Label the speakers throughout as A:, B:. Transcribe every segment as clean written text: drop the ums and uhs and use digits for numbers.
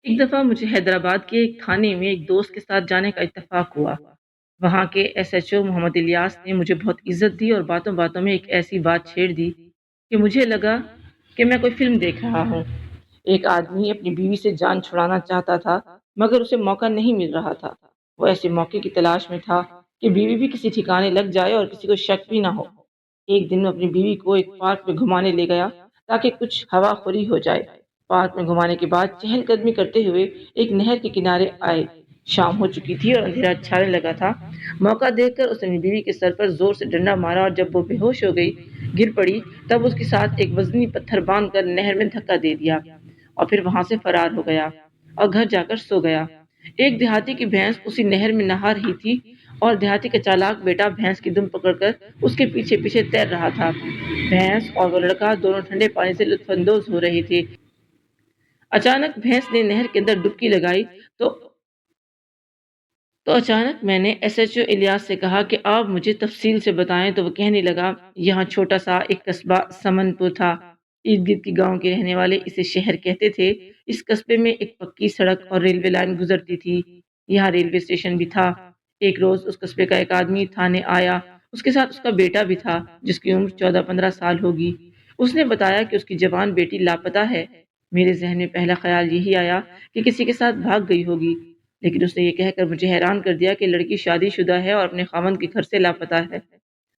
A: ایک دفعہ مجھے حیدرآباد کے ایک تھانے میں ایک دوست کے ساتھ جانے کا اتفاق ہوا۔ وہاں کے ایس ایچ او محمد الیاس نے مجھے بہت عزت دی اور باتوں باتوں میں ایک ایسی بات چھیڑ دی کہ مجھے لگا کہ میں کوئی فلم دیکھ رہا ہوں۔ ایک آدمی اپنی بیوی سے جان چھڑانا چاہتا تھا، مگر اسے موقع نہیں مل رہا تھا۔ وہ ایسے موقع کی تلاش میں تھا کہ بیوی بھی کسی ٹھکانے لگ جائے اور کسی کو شک بھی نہ ہو۔ ایک دن میں اپنی بیوی کو ایک پارک میں گھمانے لے گیا تاکہ کچھ ہوا خوری ہو جائے۔ پارک میں گھمانے کے بعد چہل قدمی کرتے ہوئے ایک نہر کے کنارے آئے۔ شام ہو چکی تھی اور اندھیرا چھانے لگا تھا۔ موقع دیکھ کر اس نے بیوی کے سر پر زور سے ڈنڈا مارا اور جب وہ بے ہوش ہو گئی، گر پڑی، تب اس کے ساتھ ایک وزنی پتھر باندھ کر نہر میں دھکا دے دیا اور پھر وہاں سے فرار ہو گیا اور گھر جا کر سو گیا۔ ایک دیہاتی کی بھینس اسی نہر میں نہا رہی تھی اور دیہاتی کا چالاک بیٹا بھینس کی دم پکڑ کر اس کے پیچھے پیچھے تیر رہا تھا۔ بھینس اور وہ لڑکا دونوں ٹھنڈے پانی سے لطف اندوز ہو رہے تھے۔ اچانک بھینس نے نہر کے اندر ڈبکی لگائی تو اچانک میں نے ایس ایچ او الیاس سے کہا کہ آپ مجھے تفصیل سے بتائیں، تو وہ کہنے لگا یہاں چھوٹا سا ایک قصبہ سمن پور تھا۔ ارد گرد کی گاؤں کے رہنے والے اسے شہر کہتے تھے۔ اس قصبے میں ایک پکی سڑک اور ریلوے لائن گزرتی تھی۔ یہاں ریلوے اسٹیشن بھی تھا۔ ایک روز اس قصبے کا ایک آدمی تھانے آیا۔ اس کے ساتھ اس کا بیٹا بھی تھا جس کی عمر 14-15 سال ہوگی۔ اس نے بتایا کہ اس کی جوان بیٹی لاپتہ ہے۔ میرے ذہن میں پہلا خیال یہی آیا کہ کسی کے ساتھ بھاگ گئی ہوگی، لیکن اس نے یہ کہہ کر مجھے حیران کر دیا کہ لڑکی شادی شدہ ہے اور اپنے خاوند کے گھر سے لاپتہ ہے۔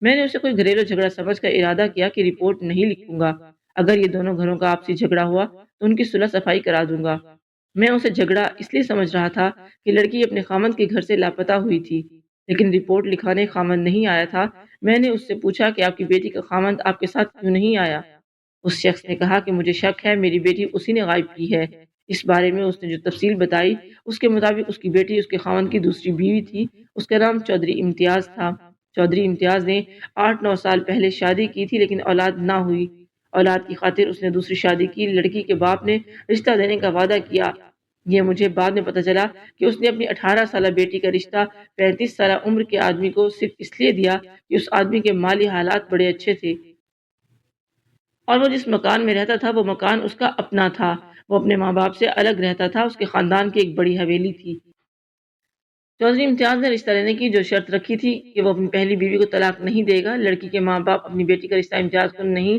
A: میں نے اسے کوئی گھریلو جھگڑا سمجھ کر ارادہ کیا کہ رپورٹ نہیں لکھوں گا۔ اگر یہ دونوں گھروں کا آپسی جھگڑا ہوا تو ان کی صلح صفائی کرا دوں گا۔ میں اسے جھگڑا اس لیے سمجھ رہا تھا کہ لڑکی اپنے خاوند کے گھر سے لاپتہ ہوئی تھی، لیکن رپورٹ لکھانے خاوند نہیں آیا تھا۔ میں نے اس سے پوچھا کہ آپ کی بیٹی کا خاوند آپ کے ساتھ کیوں نہیں آیا؟ اس شخص نے کہا کہ مجھے شک ہے میری بیٹی اسی نے غائب کی ہے۔ اس بارے میں اس نے جو تفصیل بتائی، اس کے مطابق اس کی بیٹی اس کے خاوند کی دوسری بیوی تھی۔ اس کا نام چودھری امتیاز تھا۔ چودھری امتیاز نے 8-9 سال پہلے شادی کی تھی، لیکن اولاد نہ ہوئی۔ اولاد کی خاطر اس نے دوسری شادی کی۔ لڑکی کے باپ نے رشتہ دینے کا وعدہ کیا۔ یہ مجھے بعد میں پتہ چلا کہ اس نے اپنی 18 سالہ بیٹی کا رشتہ 35 سالہ عمر کے آدمی کو صرف اس لیے دیا کہ اس آدمی کے مالی حالات بڑے اچھے تھے اور وہ جس مکان میں رہتا تھا وہ مکان اس کا اپنا تھا۔ وہ اپنے ماں باپ سے الگ رہتا تھا۔ اس کے خاندان کی ایک بڑی حویلی تھی۔ چودھری امتیاز نے رشتہ لینے کی جو شرط رکھی تھی کہ وہ اپنی پہلی بیوی کو طلاق نہیں دے گا۔ لڑکی کے ماں باپ اپنی بیٹی کا رشتہ امتیاز کو نہیں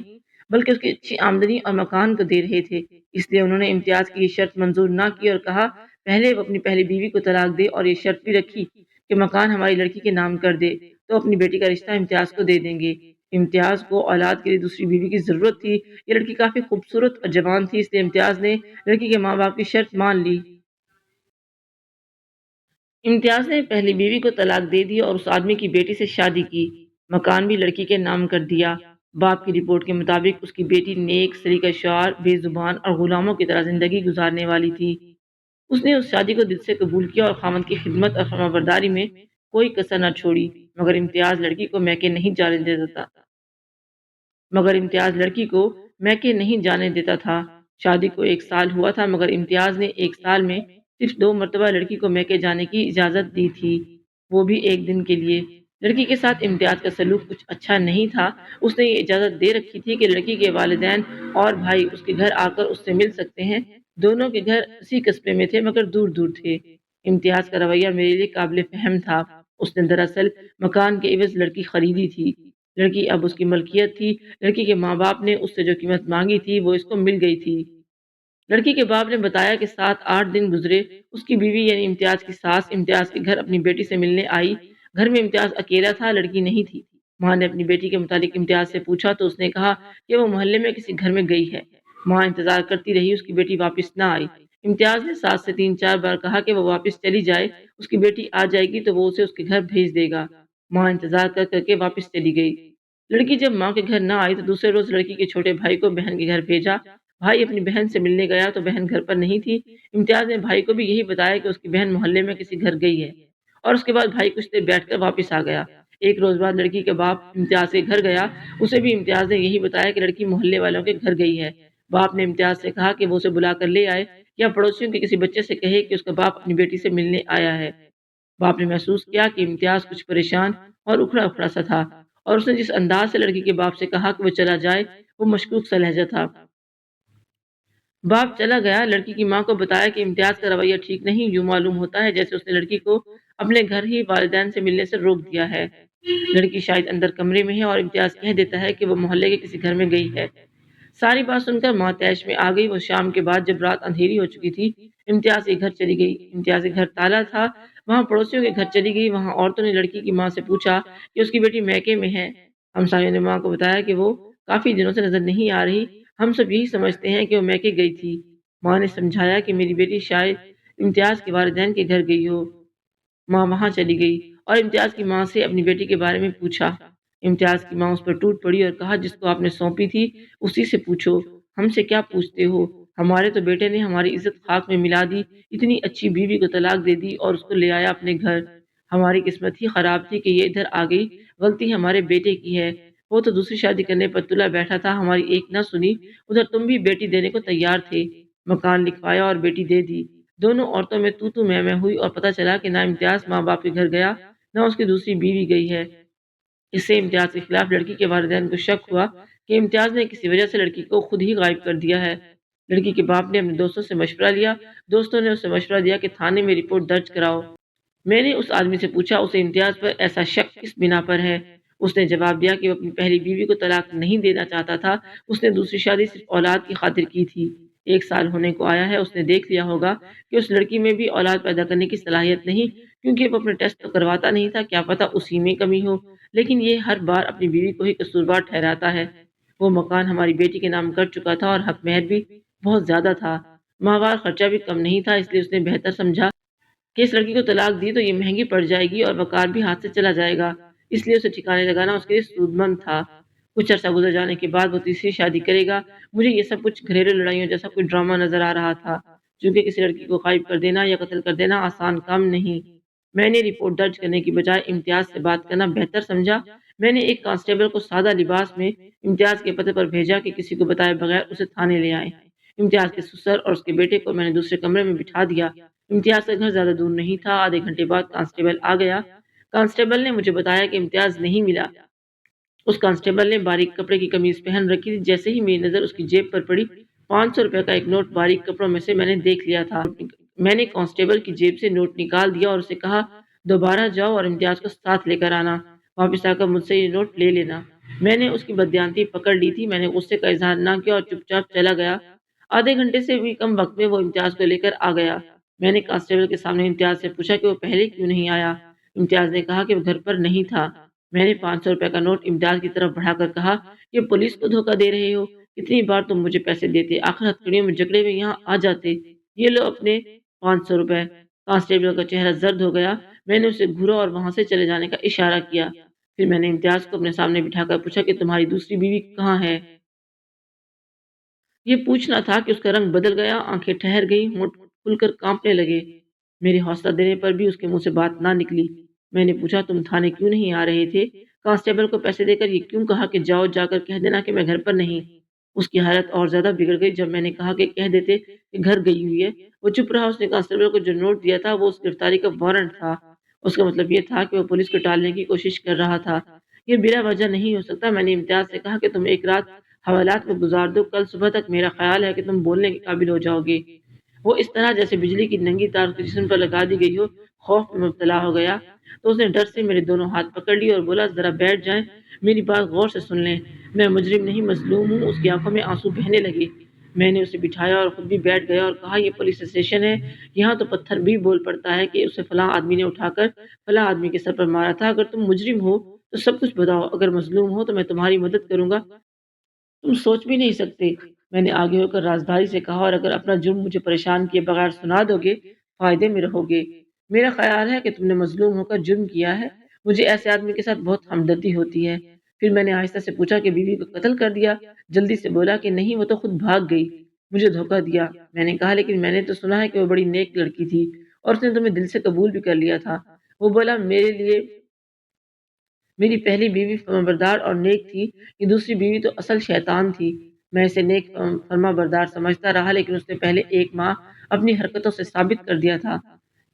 A: بلکہ اس کی اچھی آمدنی اور مکان کو دے رہے تھے، اس لیے انہوں نے امتیاز کی یہ شرط منظور نہ کی اور کہا پہلے وہ اپنی پہلی بیوی کو طلاق دے اور یہ شرط بھی رکھی کہ مکان ہماری لڑکی کے نام کر دے تو اپنی بیٹی کا رشتہ امتیاز کو دے دیں گے۔ امتیاز کو اولاد کے لیے دوسری بیوی کی ضرورت تھی۔ یہ لڑکی کافی خوبصورت اور جوان تھی، اس لیے امتیاز نے لڑکی کے ماں باپ کی شرط مان لی۔ امتیاز نے پہلی بیوی کو طلاق دے دی اور اس آدمی کی بیٹی سے شادی کی۔ مکان بھی لڑکی کے نام کر دیا۔ باپ کی رپورٹ کے مطابق اس کی بیٹی نیک، سلیقہ شعار، بے زبان اور غلاموں کی طرح زندگی گزارنے والی تھی۔ اس نے اس شادی کو دل سے قبول کیا اور خاوند کی خدمت اور فرمانبرداری میں کوئی کسر نہ چھوڑی، مگر امتیاز لڑکی کو میکے نہیں جانے دیتا تھا۔ شادی کو 1 سال ہوا تھا، مگر امتیاز نے 1 سال میں صرف 2 مرتبہ لڑکی کو میکے جانے کی اجازت دی تھی، وہ بھی 1 دن کے لیے۔ لڑکی کے ساتھ امتیاز کا سلوک کچھ اچھا نہیں تھا۔ اس نے یہ اجازت دے رکھی تھی کہ لڑکی کے والدین اور بھائی اس کے گھر آ کر اس سے مل سکتے ہیں۔ دونوں کے گھر اسی قصبے میں تھے مگر دور دور تھے۔ امتیاز کا رویہ میرے لیے قابل فہم تھا۔ اس نے دراصل مکان کے عوض لڑکی خریدی تھی۔ لڑکی اب اس کی ملکیت تھی۔ لڑکی کے ماں باپ نے اس سے جو قیمت مانگی تھی وہ اس کو مل گئی تھی۔ لڑکی کے باپ نے بتایا کہ 7-8 دن گزرے، اس کی بیوی یعنی امتیاز کی ساس امتیاز کے گھر اپنی بیٹی سے ملنے آئی۔ گھر میں امتیاز اکیلا تھا، لڑکی نہیں تھی۔ ماں نے اپنی بیٹی کے متعلق امتیاز سے پوچھا تو اس نے کہا کہ وہ محلے میں کسی گھر میں گئی ہے۔ ماں انتظار کرتی رہی، اس کی بیٹی واپس نہ آئی۔ امتیاز نے ساس سے 3-4 بار کہا کہ وہ واپس چلی جائے، اس کی بیٹی آ جائے گی تو وہ اسے اس کے گھر بھیج دے گا۔ ماں انتظار کر کر کے واپس چلی گئی۔ لڑکی جب ماں کے گھر نہ آئی تو دوسرے روز لڑکی کے چھوٹے بھائی کو بہن کے گھر بھیجا۔ بھائی اپنی بہن سے ملنے گیا تو بہن گھر پر نہیں تھی۔ امتیاز نے بھائی کو بھی یہی بتایا کہ اس کی بہن محلے میں کسی گھر گئی ہے اور اس کے بعد بھائی کچھ دیر بیٹھ کر واپس آ گیا۔ 1 روز بعد لڑکی کے باپ امتیاز کے گھر گیا، اسے بھی امتیاز نے یہی بتایا کہ لڑکی محلے والوں کے گھر گئی ہے۔ باپ نے امتیاز سے کہا کہ وہ اسے بلا کر لے آئے یا پڑوسیوں کے کسی بچے سے کہے کہ اس کا باپ اپنی بیٹی سے ملنے آیا ہے۔ باپ نے محسوس کیا کہ امتیاز کچھ پریشان اور اکھڑا اکھڑا سا تھا اور اس نے جس انداز سے لڑکی کے باپ سے کہا کہ وہ چلا جائے وہ مشکوک سا لہجہ تھا۔ باپ چلا گیا۔ لڑکی کی ماں کو بتایا کہ امتیاز کا رویہ ٹھیک نہیں، یوں معلوم ہوتا ہے جیسے اس نے لڑکی کو اپنے گھر ہی والدین سے ملنے سے روک دیا ہے۔ لڑکی شاید اندر کمرے میں ہے اور امتیاز کہہ دیتا ہے کہ وہ محلے کے کسی گھر میں گئی ہے۔ ساری بات سن کر ماں طیش میں آ گئی۔ وہ شام کے بعد جب رات اندھیری ہو چکی تھی، امتیاز کے گھر چلی گئی۔ امتیاز کے گھر تالا تھا، وہاں پڑوسیوں کے گھر چلی گئی۔ وہاں عورتوں نے لڑکی کی ماں سے پوچھا کہ اس کی بیٹی میکے میں ہے۔ ہمسایوں نے ماں کو بتایا کہ وہ کافی دنوں سے نظر نہیں آ رہی، ہم سب یہی سمجھتے ہیں کہ وہ میکے گئی تھی۔ ماں نے سمجھایا کہ میری بیٹی شاید امتیاز کے والدین کے گھر گئی ہو۔ ماں وہاں چلی گئی اور امتیاز کی ماں سے اپنی بیٹی کے بارے میں پوچھا۔ امتیاز کی ماں اس پر ٹوٹ پڑی اور کہا، جس کو آپ نے سونپی تھی اسی سے پوچھو، ہم سے کیا پوچھتے ہو؟ ہمارے تو بیٹے نے ہماری عزت خاک میں ملا دی، اتنی اچھی بیوی کو طلاق دے دی اور اس کو لے آیا اپنے گھر۔ ہماری قسمت ہی خراب تھی کہ یہ ادھر آ گئی، غلطی ہمارے بیٹے کی ہے۔ وہ تو دوسری شادی کرنے پر تلا بیٹھا تھا، ہماری ایک نہ سنی، ادھر تم بھی بیٹی دینے کو تیار تھے، مکان لکھوایا اور بیٹی دے دی۔ دونوں عورتوں میں تو میں ہوئی اور پتہ چلا کہ نہ امتیاز ماں باپ کے گھر گیا، نہ اس کی دوسری بیوی گئی ہے۔ اس سے امتیاز کے خلاف لڑکی کے والدین کو شک ہوا کہ امتیاز نے کسی وجہ سے لڑکی کو خود ہی غائب کر دیا ہے۔ لڑکی کے باپ نے اپنے دوستوں سے مشورہ لیا۔ دوستوں نے اسے مشورہ دیا کہ تھانے میں رپورٹ درج کراؤ۔ میں نے اس آدمی سے پوچھا اسے امتیاز پر ایسا شک کس بنا پر ہے؟ اس نے جواب دیا کہ وہ اپنی پہلی بیوی کو طلاق نہیں دینا چاہتا تھا، اس نے دوسری شادی صرف اولاد کی خاطر کی تھی۔ 1 سال ہونے کو آیا ہے، اس نے دیکھ لیا ہوگا کہ اس لڑکی میں بھی اولاد پیدا کرنے کی صلاحیت نہیں، کیونکہ وہ اپنے ٹیسٹ تو کرواتا نہیں تھا، کیا پتہ اسی میں کمی ہو، لیکن یہ ہر بار اپنی بیوی کو ہی قصوروار ٹھہراتا ہے۔ وہ مکان ہماری بیٹی کے نام کر چکا تھا اور حق مہر بھی بہت زیادہ تھا، ماہوار خرچہ بھی کم نہیں تھا، اس لیے اس نے بہتر سمجھا کہ اس لڑکی کو طلاق دی تو یہ مہنگی پڑ جائے گی اور وقار بھی ہاتھ سے چلا جائے گا، اس لیے اسے ٹھکانے لگانا اس کے لیے سود مند تھا۔ کچھ عرصہ گزر جانے کے بعد وہ تیسری شادی کرے گا۔ مجھے یہ سب کچھ گھریلو لڑائیوں جیسا کوئی ڈرامہ نظر آ رہا تھا، چونکہ کسی لڑکی کو غائب کر دینا یا قتل کر دینا آسان کام نہیں۔ میں نے رپورٹ درج کرنے کی بجائے امتیاز سے بات کرنا بہتر سمجھا۔ میں نے ایک کانسٹیبل کو سادہ لباس میں امتیاز کے پتے پر بھیجا کہ کسی کو بتائے بغیر اسے تھانے لے آئے۔ امتیاز کے سسر اور اس کے بیٹے کو میں نے دوسرے کمرے میں بٹھا دیا۔ امتیاز کا گھر زیادہ دور نہیں تھا۔ آدھے گھنٹے بعد کانسٹیبل آ گیا۔ کانسٹیبل نے مجھے بتایا کہ امتیاز نہیں ملا۔ اس کانسٹیبل نے باریک کپڑے کی قمیض پہن رکھی تھی۔ جیسے ہی میری نظر اس کی جیب پر پڑی، 500 روپے کا ایک نوٹ باریک کپڑوں میں سے میں نے دیکھ لیا تھا۔ میں نے کانسٹیبل کی جیب سے نوٹ نکال دیا اور اسے کہا، دوبارہ جاؤ اور امتیاز کو ساتھ لے کر آنا، واپس آ کر مجھ سے یہ نوٹ لے لینا۔ میں نے اس کی بددیانتی پکڑ لی تھی۔ میں نے غصے کا اظہار نہ کیا اور چپ چاپ چلا گیا۔ آدھے گھنٹے سے بھی کم وقت میں وہ امتیاز کو لے کر آ گیا۔ میں نے کانسٹیبل کے سامنے امتیاز سے پوچھا کہ وہ پہلے کیوں نہیں آیا۔ امتیاز نے کہا کہ وہ گھر پر نہیں تھا۔ میں نے 500 روپے کا نوٹ امتیاز کی طرف بڑھا کر کہا کہ پولیس کو دھوکہ دے رہے ہو، کتنی بار تم مجھے پیسے دیتے، آخر ہتھکڑیوں میں جکڑے ہوئے یہاں آ جاتے، یہ لو اپنے 500 روپے۔ کانسٹیبل کا چہرہ زرد ہو گیا۔ میں نے اسے گھورا اور وہاں سے چلے جانے کا اشارہ کیا۔ پھر میں نے امتیاز کو اپنے سامنے بٹھا کر پوچھا کہ تمہاری دوسری بیوی کہاں ہے؟ یہ پوچھنا تھا کہ اس کا رنگ بدل گیا، آنکھیں ٹھہر گئیں، ہونٹ کھل کر کانپنے لگے۔ میرے حوصلہ دینے پر بھی اس کے منہ سے بات نہ نکلی۔ میں نے پوچھا، تم تھانے کیوں نہیں آ رہے تھے؟ کانسٹیبل کو پیسے دے کر یہ کیوں کہا کہ جاؤ، جا کر کہہ دینا کہ میں گھر پر نہیں؟ اس کی حالت اور زیادہ بگڑ گئی جب میں نے کہا کہ کہہ دیتے کہ گھر گئی ہوئی ہے۔ وہ چپ رہا۔ اس نے کانسٹیبل کو جو نوٹ دیا تھا وہ اس گرفتاری کا وارنٹ تھا۔ اس کا مطلب یہ تھا کہ وہ پولیس کو ٹالنے کی کوشش کر رہا تھا۔ یہ بلا وجہ نہیں ہو سکتا۔ میں نے امتیاز سے کہا کہ تم ایک رات حوالات میں گزار دو، کل صبح تک میرا خیال ہے کہ تم بولنے کے قابل ہو جاؤ گے۔ وہ اس طرح جیسے بجلی کی ننگی تار اس کے جسم پر لگا دی گئی ہو، خوف میں مبتلا ہو گیا۔ تو اس نے ڈر سے میرے دونوں ہاتھ پکڑ لیے اور بولا، ذرا بیٹھ جائیں، میری بات غور سے سن لیں، میں مجرم نہیں مظلوم ہوں۔ اس کی آنکھوں میں آنسو بہنے لگے۔ میں نے اسے بٹھایا اور خود بھی بیٹھ گیا اور کہا، یہ پولیس اسٹیشن ہے، یہاں تو پتھر بھی بول پڑتا ہے کہ اسے فلاں آدمی نے اٹھا کر فلاں آدمی کے سر پر مارا تھا۔ اگر تم مجرم ہو تو سب کچھ بتاؤ، اگر مظلوم ہو تو میں تمہاری مدد کروں گا، تم سوچ بھی نہیں سکتے۔ میں نے آگے ہو کر رازداری سے کہا، اور اگر اپنا جرم مجھے پریشان کیے بغیر سنا دو گے، فائدے میں رہو گے۔ میرا خیال ہے کہ تم نے مظلوم ہو کر جرم کیا ہے، مجھے ایسے آدمی کے ساتھ بہت ہمدردی ہوتی ہے۔ پھر میں نے آہستہ سے پوچھا کہ بیوی کو قتل کر دیا؟ جلدی سے بولا کہ نہیں، وہ تو خود بھاگ گئی، مجھے دھوکہ دیا۔ میں نے کہا، لیکن میں نے تو سنا ہے کہ وہ بڑی نیک لڑکی تھی اور اس نے تمہیں دل سے قبول بھی کر لیا تھا۔ وہ بولا، میرے لیے میری پہلی بیوی فرمانبردار اور نیک تھی، یہ دوسری بیوی تو اصل شیطان تھی۔ میں اسے نیک فرما بردار سمجھتا رہا، لیکن اس نے پہلے 1 ماہ اپنی حرکتوں سے ثابت کر دیا تھا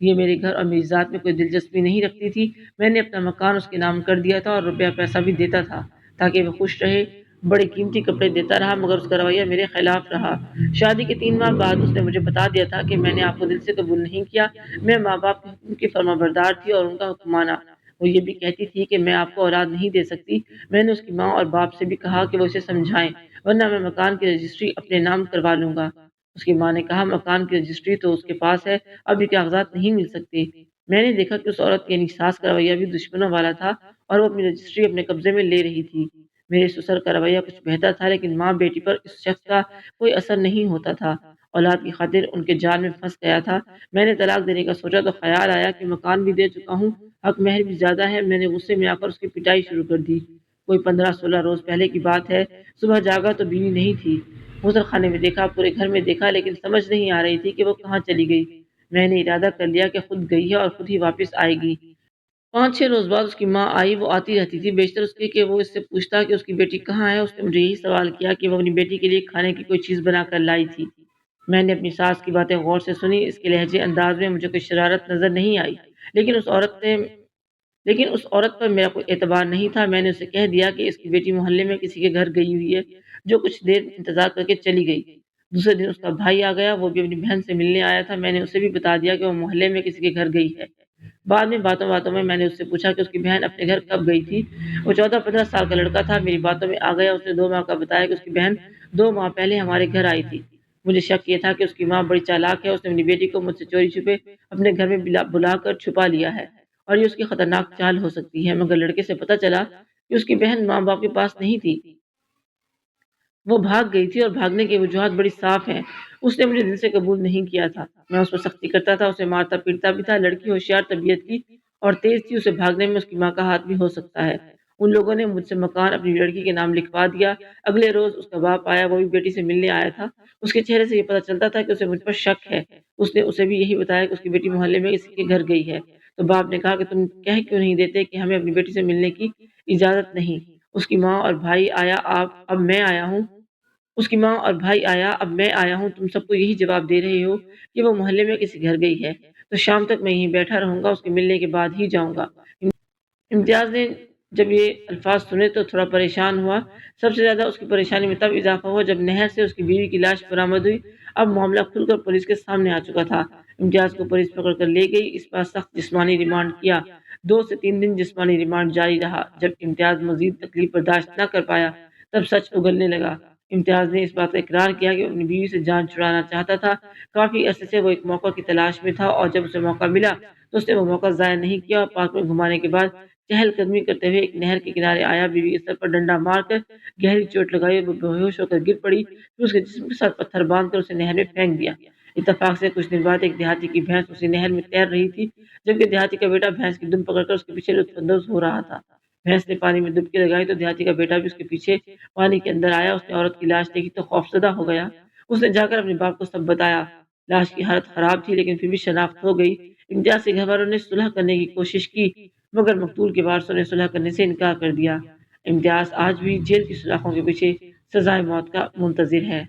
A: یہ میرے گھر اور میری ذات میں کوئی دلچسپی نہیں رکھتی تھی۔ میں نے اپنا مکان اس کے نام کر دیا تھا اور روپیہ پیسہ بھی دیتا تھا تاکہ وہ خوش رہے۔ بڑے قیمتی کپڑے دیتا رہا، مگر اس کا رویہ میرے خلاف رہا۔ شادی کے 3 ماہ بعد اس نے مجھے بتا دیا تھا کہ میں نے آپ کو دل سے قبول نہیں کیا، میں ماں باپ کے حکم کی فرما بردار تھی اور ان کا حکم مانا۔ وہ یہ بھی کہتی تھی کہ میں آپ کو اولاد نہیں دے سکتی۔ میں نے اس کی ماں اور باپ سے بھی کہا کہ وہ اسے سمجھائیں، ورنہ میں مکان کی رجسٹری اپنے نام کروا لوں گا۔ اس کی ماں نے کہا، مکان کی رجسٹری تو اس کے پاس ہے، اب یہ کاغذات نہیں مل سکتے۔ میں نے دیکھا کہ اس عورت یعنی ساس کا رویہ بھی دشمنوں والا تھا اور وہ اپنی رجسٹری اپنے قبضے میں لے رہی تھی۔ میرے سسر کا رویہ کچھ بہتر تھا، لیکن ماں بیٹی پر اس شخص کا کوئی اثر نہیں ہوتا تھا۔ اولاد کی خاطر ان کے جال میں پھنس گیا تھا۔ میں نے طلاق دینے کا سوچا تو خیال آیا کہ مکان بھی دے چکا ہوں، حق مہر بھی زیادہ ہے۔ میں نے غصے میں آ کر اس کی پٹائی شروع کر دی۔ کوئی 15-16 روز پہلے کی بات ہے۔ صبح جاگا تو بیوی نہیں تھی۔ غسل خانے میں دیکھا، پورے گھر میں دیکھا، لیکن سمجھ نہیں آ رہی تھی کہ وہ کہاں چلی گئی۔ میں نے ارادہ کر لیا کہ خود گئی ہے اور خود ہی واپس آئے گی۔ 5-6 روز بعد اس کی ماں آئی۔ وہ آتی رہتی تھی، بیشتر اس لیے کہ وہ اس سے پوچھتا کہ اس کی بیٹی کہاں ہے۔ اس نے مجھے یہی سوال کیا کہ وہ اپنی بیٹی کے لیے کھانے کی کوئی چیز بنا کر لائی تھی۔ میں نے اپنی ساس کی باتیں غور سے سنی۔ اس کے لہجے انداز میں مجھے کوئی شرارت نظر نہیں آئی، لیکن اس عورت پر میرا کوئی اعتبار نہیں تھا۔ میں نے اسے کہہ دیا کہ اس کی بیٹی محلے میں کسی کے گھر گئی ہوئی ہے، جو کچھ دیر انتظار کر کے چلی گئی۔ دوسرے دن اس کا بھائی آ گیا، وہ بھی اپنی بہن سے ملنے آیا تھا۔ میں نے اسے بھی بتا دیا کہ وہ محلے میں کسی کے گھر گئی ہے۔ بعد میں باتوں باتوں میں نے اس سے پوچھا کہ اس کی بہن اپنے گھر کب گئی تھی۔ وہ 14-15 سال کا لڑکا تھا، میری باتوں میں آ گیا۔ اس نے 2 ماہ کا بتایا کہ اس کی بہن 2 ماہ پہلے ہمارے گھر آئی تھی۔ مجھے شک یہ تھا کہ اس کی ماں بڑی چالاک ہے، اس نے اپنی بیٹی کو مجھ سے چوری چھپے اپنے گھر میں بلا کر چھپا لیا ہے، اور یہ اس کی خطرناک چال ہو سکتی ہے۔ مگر لڑکے سے پتہ چلا کہ اس کی بہن ماں باپ کے پاس نہیں تھی، وہ بھاگ گئی تھی، اور بھاگنے کی وجوہات بڑی صاف ہیں۔ اس نے مجھے دل سے قبول نہیں کیا تھا۔ میں اس پر سختی کرتا تھا، اسے مارتا پیٹتا بھی تھا۔ لڑکی ہوشیار طبیعت کی اور تیز تھی، اسے بھاگنے میں اس کی ماں کا ہاتھ بھی ہو سکتا ہے۔ ان لوگوں نے مجھ سے مکان اپنی لڑکی کے نام لکھوا دیا۔ اگلے روز اس کا باپ آیا، وہ بھی بیٹی سے ملنے آیا تھا۔ اس کے چہرے سے یہ پتہ چلتا تھا کہ اسے مجھ پر شک ہے۔ اس نے اسے بھی یہی بتایا کہ اس کی بیٹی محلے میں کسی کے گھر گئی ہے۔ تو باپ نے کہا کہ تم کہہ کیوں نہیں دیتے کہ ہمیں اپنی بیٹی سے ملنے کی اجازت نہیں۔ اس کی ماں اور بھائی آیا، اب میں آیا ہوں۔ اب میں آیا ہوں، تم سب کو یہی جواب دے رہے ہو کہ وہ محلے میں کسی گھر گئی ہے، تو شام تک میں یہیں بیٹھا رہوں گا، اس کے ملنے کے بعد ہی جاؤں گا۔ امتیاز نے جب یہ الفاظ سنے تو تھوڑا پریشان ہوا۔ سب سے زیادہ اس کی پریشانی میں تب اضافہ ہوا جب نہر سے اس کی بیوی کی لاش برآمد ہوئی۔ اب معاملہ کھل کر پولیس کے سامنے آ چکا تھا۔ امتیاز کو پولیس پکڑ کر لے گئی، اس پر سخت جسمانی ریمانڈ کیا۔ 2 سے 3 دن جسمانی ریمانڈ جاری رہا۔ جب امتیاز مزید تکلیف برداشت نہ کر پایا، تب سچ اگلنے لگا۔ امتیاز نے اس بات کا اقرار کیا کہ وہ اپنی بیوی سے جان چھڑانا چاہتا تھا۔ کافی عرصے سے وہ ایک موقع کی تلاش میں تھا، اور جب اسے موقع ملا تو اس نے وہ موقع ضائع نہیں کیا، اور پارک میں گھمانے کے بعد چہل قدمی کرتے ہوئے ایک نہر کے کنارے آیا، بیوی کے سر پر ڈنڈا مار کر گہری چوٹ لگائی، وہ بے ہوش ہو کر گر پڑی، پھر اس کے جسم کے ساتھ پتھر باندھ کر اسے نہر میں پھینک دیا۔ اتفاق سے کچھ دن بعد ایک دیہاتی کی بھینس اسی نہر میں تیر رہی تھی، جبکہ دیہاتی کا بیٹا بھینس کی دم پکڑ کر اس کے پیچھے لطف اندوز ہو رہا تھا۔ بھینس نے پانی میں ڈبکی لگائی تو دیہاتی کا بیٹا بھی اس کے پیچھے پانی کے اندر آیا۔ اس نے عورت کی لاش دیکھی تو خوفزدہ ہو گیا۔ اس نے جا کر اپنے باپ کو سب بتایا۔ لاش کی حالت خراب تھی، لیکن پھر بھی شناخت ہو گئی۔ امتیاز کے گھر والوں نے صلح کرنے کی کوشش کی، مگر مقتول کے وارثوں نے صلح کرنے سے انکار کر دیا۔ امتیاز آج بھی جیل کی سلاخوں کے پیچھے سزائے موت کا منتظر ہے۔